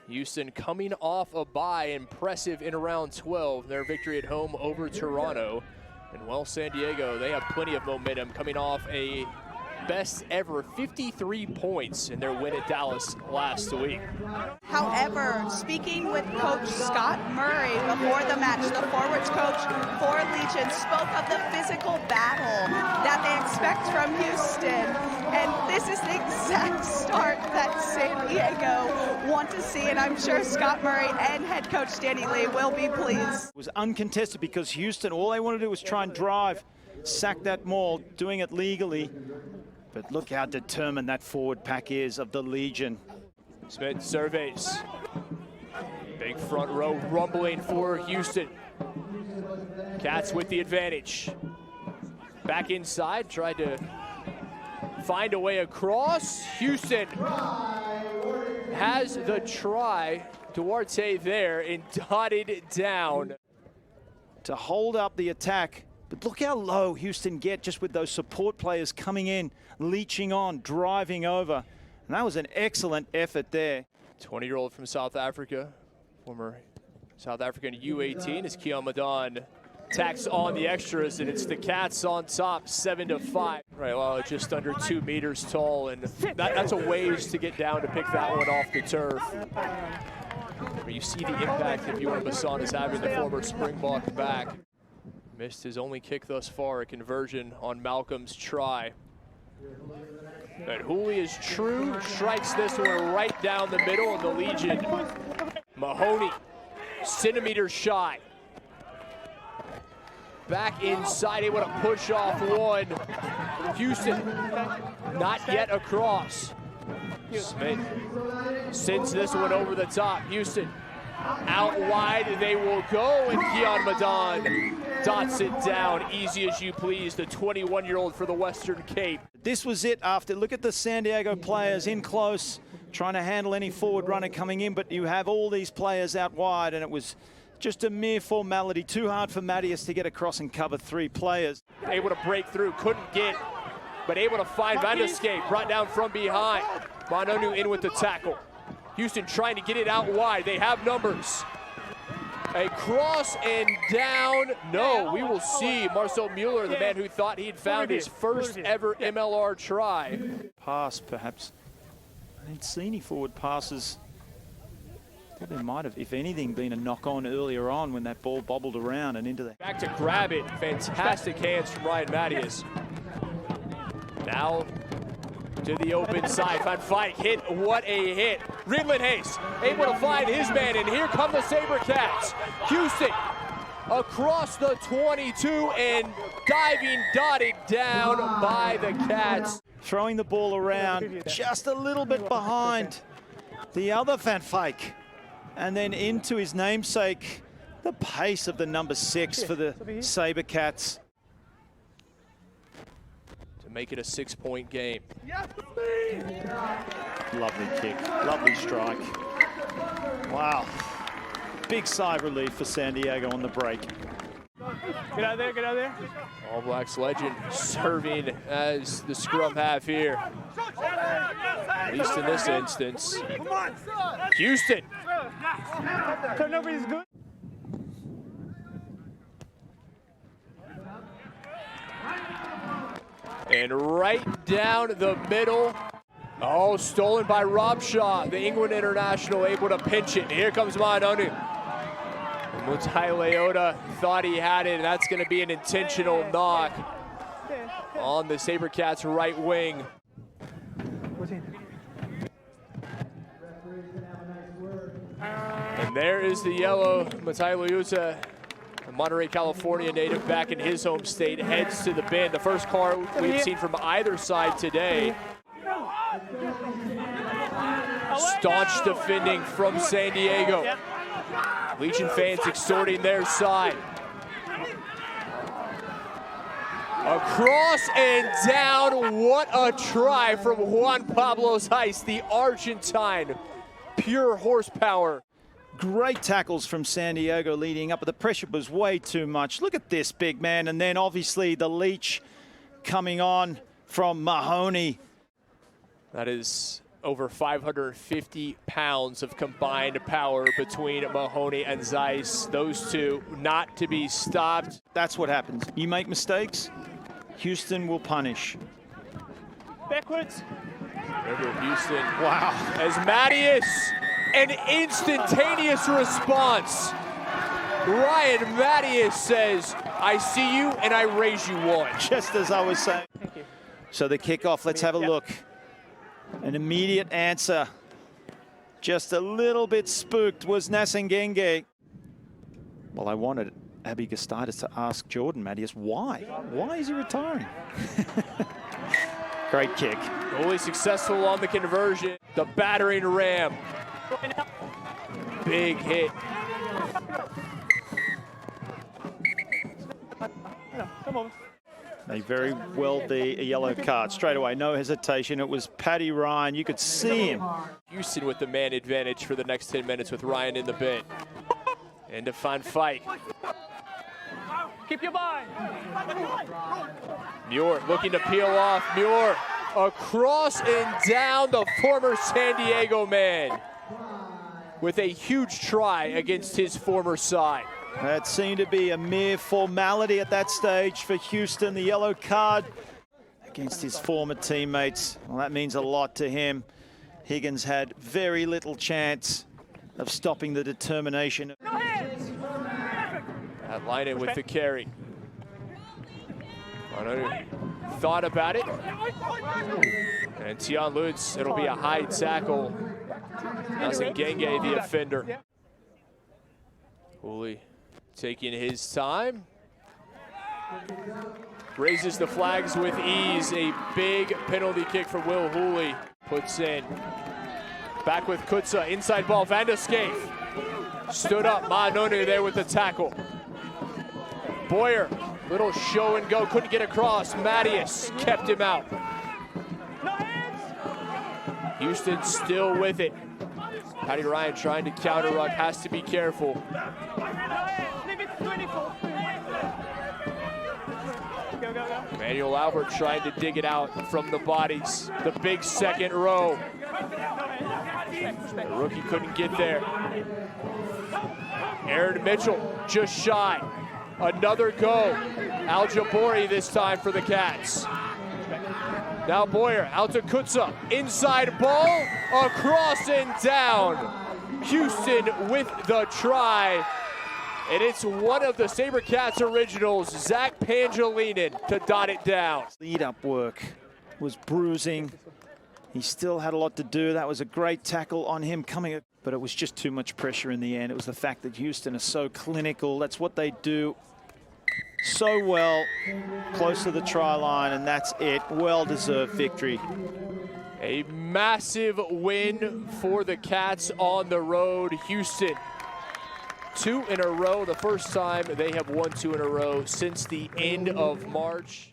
Houston coming off a bye, impressive in around 12. Their victory at home over Toronto. And well, San Diego, they have plenty of momentum coming off a best ever 53 points in their win at Dallas last week. However, speaking with Coach Scott Murray before the match, the forwards coach for Legion spoke of the physical battle that they expect from Houston. And this is the exact start that San Diego want to see. And I'm sure Scott Murray and head coach Danny Lee will be pleased. It was uncontested because Houston, all they want to do was try and drive, sack that maul, doing it legally. But look how determined that forward pack is of the Legion. Smith surveys. Big front row rumbling for Houston. Cats with the advantage. Back inside, tried to find a way across. Houston has the try. Duarte there and dotted down. To hold up the attack. But look how low Houston get just with those support players coming in, leeching on, driving over. And that was an excellent effort there. 20-year-old from South Africa, former South African U18, is Kian Meadon. Tacks on the extras, and it's the Cats on top, 7-5. Right, well, just under 2 meters tall, and that's a ways to get down to pick that one off the turf. Where you see the impact that Bjorn Basson is having, the former Springbok back. Missed his only kick thus far, a conversion on Malcolm's try. But Hooley is true, strikes this one right down the middle of the Legion. Mahoney, centimeters shy. Back inside, able to push off one. Houston, not yet across. Smith sends this one over the top. Houston, out wide they will go, and Kian Meadon dots it down, easy as you please, the 21-year-old for the Western Cape. This was it after, look at the San Diego players in close, trying to handle any forward runner coming in, but you have all these players out wide, and it was just a mere formality. Too hard for Mattias to get across and cover 3 players. Able to break through, couldn't get, but able to find Van de Scape, brought down from behind. Nonu in with the tackle. Houston trying to get it out wide. They have numbers. A cross and down. No, we will see Marcel Mueller, the man who thought he'd found his first ever MLR try. Pass, perhaps. I didn't see any forward passes. I thought there might have, if anything, been a knock-on earlier on when that ball bobbled around and into the... Back to grab it. Fantastic hands from Ryan Mattias. Now to the open side. Van Vyk hit. What a hit. Ridlin Hayes able to find his man, and here come the Sabercats. Houston across the 22 and diving, dotted down by the Cats. Throwing the ball around just a little bit behind the other Van Vyk. And then into his namesake, the pace of the number 6 for the Sabercats. Make it a 6-point game. Lovely kick, lovely strike. Wow. Big sigh of relief for San Diego on the break. Get out there, get out there. All Blacks legend serving as the scrum half here. At least in this instance. Houston. Turnover is good. And right down the middle. Oh, stolen by Rob Shaw, the England international, able to pinch it. Here comes Nonu. Mutai Leota thought he had it, and that's going to be an intentional knock on the Sabercats' right wing. And there is the yellow. Mutai Leota, a Monterey, California native, back in his home state, heads to the bin. The first card we've seen from either side today. Staunch defending from San Diego. Legion fans exhorting their side. Across and down. What a try from Juan Pablo Heist, the Argentine. Pure horsepower. Great tackles from San Diego leading up, but the pressure was way too much. Look at this big man, and then obviously the leech coming on from Mahoney. That is Over 550 pounds of combined power between Mahoney and Zeiss. Those two not to be stopped. That's what happens. You make mistakes, Houston will punish. Backwards. Remember Houston. Wow. As Mattias, an instantaneous response. Ryan Mattias says, I see you and I raise you one. Just as I was saying. Thank you. So the kickoff, let's have a look. An immediate answer. Just a little bit spooked was Nasengenge. Well, I wanted Abby Gustitis to ask Jordan Mattias why? Why is he retiring? Great kick. Only successful on the conversion. The battering ram. Big hit. Come on. They very well be a yellow card straight away. No hesitation. It was Paddy Ryan. You could see him. Houston with the man advantage for the next 10 minutes with Ryan in the bin. And to find fight. Keep your mind. Muir looking to peel off. Muir across and down the former San Diego man with a huge try against his former side. That seemed to be a mere formality at that stage for Houston. The yellow card against his former teammates. Well, that means a lot to him. Higgins had very little chance of stopping the determination. That line in with the carry. Nonu thought about it. And Tian Lutz, it'll be a high tackle. Nasengenge, the offender. Hooley taking his time. Raises the flags with ease. A big penalty kick from Will Hooley. Puts in. Back with Kutsa. Inside ball. Van der Scaife. Stood up. Nonu there with the tackle. Boyer. Little show and go. Couldn't get across. Mattias kept him out. Houston still with it. Paddy Ryan trying to counter ruck. Has to be careful. Emmanuel Albert trying to dig it out from the bodies. The big second row. The rookie couldn't get there. Aaron Mitchell just shy. Another go. Al Jabori this time for the Cats. Now Boyer out to Kutsa. Inside ball. Across and down. Houston with the try. And it's one of the Sabercats originals, Zach Pangelinin, to dot it down. Lead-up work was bruising. He still had a lot to do. That was a great tackle on him coming, but it was just too much pressure in the end. It was the fact that Houston is so clinical. That's what they do so well, close to the try line, and that's it. Well-deserved victory. A massive win for the Cats on the road. Houston, 2 in a row. The first time they have won 2 in a row since the end of March.